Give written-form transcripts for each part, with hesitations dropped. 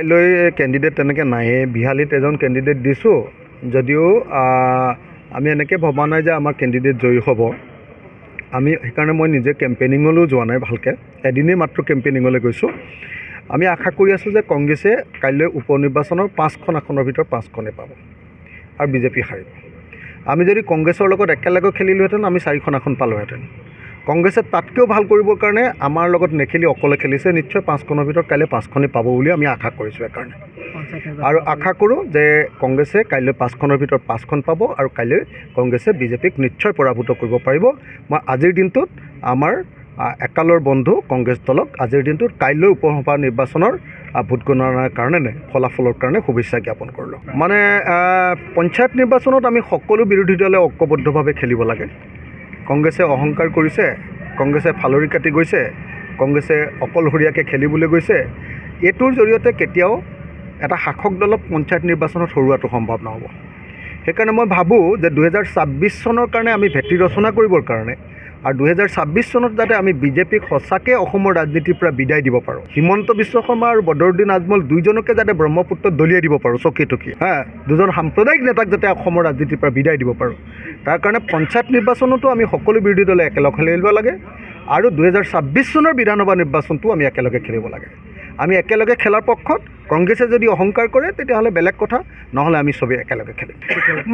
কাইলৈ কেণ্ডিডেট তেনেকৈ নাহে বিহালীত এজন কেণ্ডিডেট দিছোঁ যদিও আমি এনেকৈ ভবা নাই যে আমাৰ কেণ্ডিডেট জয়ী হ'ব আমি সেইকাৰণে মই নিজে কেম্পেইনিঙলৈও যোৱা নাই ভালকৈ এদিনেই মাত্ৰ কেম্পেইনিঙলৈ গৈছোঁ আমি আশা কৰি আছোঁ যে কংগ্ৰেছে কাইলৈ উপ নিৰ্বাচনৰ 5খন আসনৰ ভিতৰত 5খনেই পাব আৰু বিজেপি হাৰিব আমি যদি কংগ্ৰেছৰ লগত একেলগে খেলিলোহেঁতেন আমি 4খন আসন পালোহেঁতেন কংগ্ৰেছে তাতকৈও ভাল কৰিবৰ কাৰণে আমাৰ লগত নেখেলি অকলে খেলিছে নিশ্চয় 5খনৰ ভিতৰত কাইলৈ 5খনেই পাব বুলি আমি আশা কৰিছোঁ সেইকাৰণে আৰু আশা কৰোঁ যে কংগ্ৰেছে কাইলৈ 5খনৰ ভিতৰত 5খন পাব আৰু কাইলৈ কংগ্ৰেছে বিজেপিক নিশ্চয় পৰাভূত কৰিব পাৰিব মই আজিৰ দিনটোত আমাৰ একালৰ বন্ধু কংগ্ৰেছ দলক আজিৰ দিনটোত কাইলৈ উপসভা নিৰ্বাচনৰ ভোট গণনাৰ কাৰণে ফলাফলৰ কাৰণে শুভেচ্ছা জ্ঞাপন কৰিলোঁ মানে পঞ্চায়ত নিৰ্বাচনত আমি সকলো বিৰোধী দলে ঐক্যবদ্ধভাৱে খেলিব লাগে কংগ্ৰেছে অহংকাৰ কৰিছে কংগ্ৰেছে ফালৰি কাটি গৈছে কংগ্ৰেছে অকলশৰীয়াকৈ খেলিবলৈ গৈছে এইটোৰ জৰিয়তে কেতিয়াও এটা শাসক দলক পঞ্চায়ত নিৰ্বাচনত হৰুৱাটো সম্ভৱ নহ'ব সেইকাৰণে মই ভাবোঁ যে 2026 চনৰ কাৰণে আমি ভেটি ৰচনা কৰিবৰ কাৰণে আৰু 2026 চনত যাতে আমি বিজেপিক সঁচাকৈ অসমৰ ৰাজনীতিৰ পৰা বিদায় দিব পাৰোঁ হিমন্ত বিশ্ব শৰ্মা আৰু বদৰুদ্দিন আজমল দুইজনকে যাতে ব্ৰহ্মপুত্ৰত দলিয়াই দিব পাৰোঁ চকী টকী দুজন সাম্প্ৰদায়িক নেতাক যাতে অসমৰ ৰাজনীতিৰ পৰা বিদায় দিব পাৰোঁ তাৰ কাৰণে পঞ্চায়ত নিৰ্বাচনতো আমি সকলো বিৰোধী দলে একেলগে খেলিব লাগে আৰু 2026 চনৰ বিধানসভা নিৰ্বাচনটো আমি একেলগে খেলিব লাগে আমি একেলগে খেলাৰ পক্ষত কংগ্ৰেছে যদি অহংকাৰ কৰে তেতিয়াহ'লে বেলেগ কথা নহ'লে আমি চবেই একেলগে খেলিম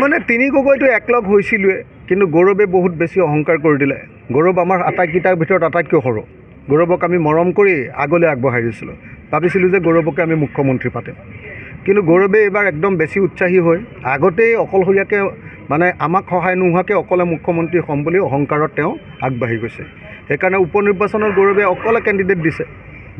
মানে তিনি গগৈটো একলগ হৈছিলোৱে কিন্তু গৌৰৱে বহুত বেছি অহংকাৰ কৰি দিলে গৌৰৱ আমাৰ আটাইকেইটাৰ ভিতৰত আটাইতকৈ সৰু গৌৰৱক আমি মৰম কৰি আগলৈ আগবঢ়াই দিছিলোঁ ভাবিছিলোঁ যে গৌৰৱকে আমি মুখ্যমন্ত্ৰী পাতিম কিন্তু গৌৰৱে এইবাৰ একদম বেছি উৎসাহী হৈ আগতেই অকলশৰীয়াকৈ মানে আমাক সহায় নোহোৱাকৈ অকলে মুখ্যমন্ত্ৰী হ'ম বুলি অহংকাৰত তেওঁ আগবাঢ়ি গৈছে সেইকাৰণে উপ নিৰ্বাচনৰ গৌৰৱে অকলে কেণ্ডিডেট দিছে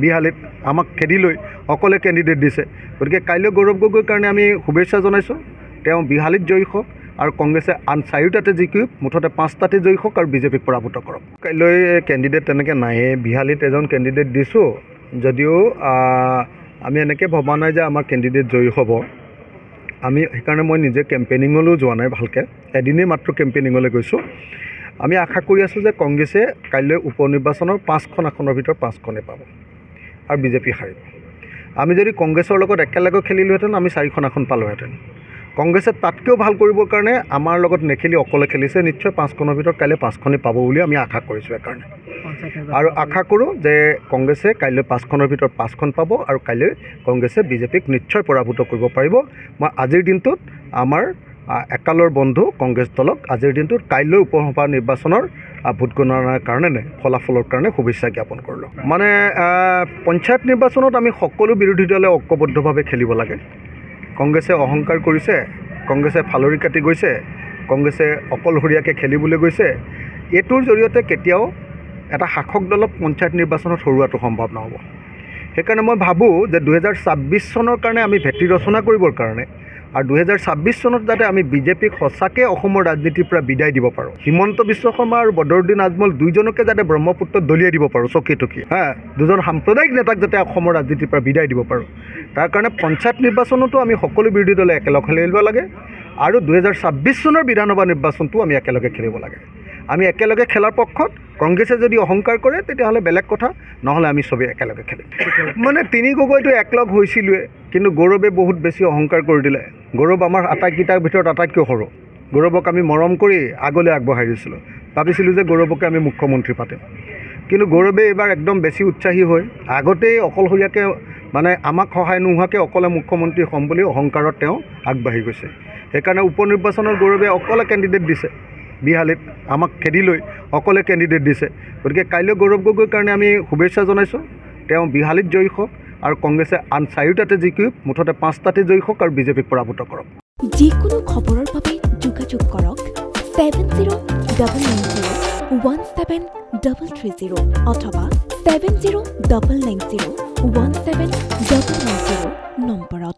বিহালীত আমাক খেদি লৈ অকলে কেণ্ডিডেট দিছে গতিকে কাইলৈ গৌৰৱ গগৈৰ কাৰণে আমি শুভেচ্ছা জনাইছোঁ তেওঁ বিহালীত জয়ী হওক আৰু কংগ্ৰেছে আন 4টাতে জিকি মুঠতে 5টাতে জয়ী হওক আৰু বিজেপিক পৰাভূত কৰক কাইলৈ কেণ্ডিডেট তেনেকৈ নাহে বিহালীত এজন কেণ্ডিডেট দিছোঁ যদিও আমি এনেকৈ ভবা নাই যে আমাৰ কেণ্ডিডেট জয়ী হ'ব আমি সেইকাৰণে মই নিজে কেম্পেইনিঙলৈও যোৱা নাই ভালকৈ এদিনেই মাত্ৰ কেম্পেইনিঙলৈ গৈছোঁ আমি আশা কৰি আছোঁ যে কংগ্ৰেছে কাইলৈ উপ নিৰ্বাচনৰ 5খন আসনৰ ভিতৰত 5খনেই পাব আৰু বিজেপি হাৰিব আমি যদি কংগ্ৰেছৰ লগত একেলগে খেলিলোহেঁতেন আমি 4খন আসন পালোহেঁতেন কংগ্ৰেছে তাতকৈও ভাল কৰিবৰ কাৰণে আমাৰ লগত নেখেলি অকলে খেলিছে নিশ্চয় 5খনৰ ভিতৰত কাইলৈ 5খনেই পাব বুলি আমি আশা কৰিছোঁ সেইকাৰণে আৰু আশা কৰোঁ যে কংগ্ৰেছে কাইলৈ 5খনৰ ভিতৰত 5খন পাব আৰু কাইলৈ কংগ্ৰেছে বিজেপিক নিশ্চয় পৰাভূত কৰিব পাৰিব মই আজিৰ দিনটোত আমাৰ একালৰ বন্ধু কংগ্ৰেছ দলক আজিৰ দিনটোত কাইলৈ উপসভা নিৰ্বাচনৰ ভোট গণনাৰ কাৰণে ফলাফলৰ কাৰণে শুভেচ্ছা জ্ঞাপন কৰিলোঁ মানে পঞ্চায়ত নিৰ্বাচনত আমি সকলো বিৰোধী দলে ঐক্যবদ্ধভাৱে খেলিব লাগে কংগ্ৰেছে অহংকাৰ কৰিছে কংগ্ৰেছে ফালৰি কাটি গৈছে কংগ্ৰেছে অকলশৰীয়াকৈ খেলিবলৈ গৈছে এইটোৰ জৰিয়তে কেতিয়াও এটা শাসক দলক পঞ্চায়ত নিৰ্বাচনত হৰুৱাটো সম্ভৱ নহ'ব সেইকাৰণে মই ভাবোঁ যে 2026 চনৰ কাৰণে আমি ভেটি ৰচনা কৰিবৰ কাৰণে আৰু 2026 চনত যাতে আমি বিজেপিক সঁচাকৈ অসমৰ ৰাজনীতিৰ পৰা বিদায় দিব পাৰোঁ হিমন্ত বিশ্ব শৰ্মা আৰু বদৰুদ্দিন আজমল দুইজনকে যাতে ব্ৰহ্মপুত্ৰত দলিয়াই দিব পাৰোঁ চকী টকী দুজন সাম্প্ৰদায়িক নেতাক যাতে অসমৰ ৰাজনীতিৰ পৰা বিদায় দিব পাৰোঁ তাৰ কাৰণে পঞ্চায়ত নিৰ্বাচনতো আমি সকলো বিৰোধী দলে একেলগে খেলিব লাগে আৰু 2026 চনৰ বিধানসভা নিৰ্বাচনটো আমি একেলগে খেলিব লাগে আমি একেলগে খেলাৰ পক্ষত কংগ্ৰেছে যদি অহংকাৰ কৰে তেতিয়াহ'লে বেলেগ কথা নহ'লে আমি চবেই একেলগে খেলিম মানে তিনি গগৈটো একলগ হৈছিলোৱে কিন্তু গৌৰৱে বহুত বেছি অহংকাৰ কৰি দিলে গৌৰৱ আমাৰ আটাইকেইটাৰ ভিতৰত আটাইতকৈ সৰু গৌৰৱক আমি মৰম কৰি আগলৈ আগবঢ়াই দিছিলোঁ ভাবিছিলোঁ যে গৌৰৱকে আমি মুখ্যমন্ত্ৰী পাতিম কিন্তু গৌৰৱে এইবাৰ একদম বেছি উৎসাহী হৈ আগতেই অকলশৰীয়াকৈ মানে আমাক সহায় নোহোৱাকৈ অকলে মুখ্যমন্ত্ৰী হ'ম বুলি অহংকাৰত তেওঁ আগবাঢ়ি গৈছে সেইকাৰণে উপ নিৰ্বাচনৰ গৌৰৱে অকলে কেণ্ডিডেট দিছে বিহালীত আমাক খেদি লৈ অকলে কেণ্ডিডেট দিছে গতিকে কাইলৈ গৌৰৱ গগৈৰ কাৰণে আমি শুভেচ্ছা জনাইছোঁ তেওঁ বিহালীত জয়ী হওক আৰু কংগ্ৰেছে আন 4টাতে জিকি মুঠতে 5টাতে জয়ী হওক আৰু বিজেপিক পৰাভূত কৰক যিকোনো খবৰৰ বাবে যোগাযোগ কৰক 7090173330 অথবা 7099017990 নম্বৰত।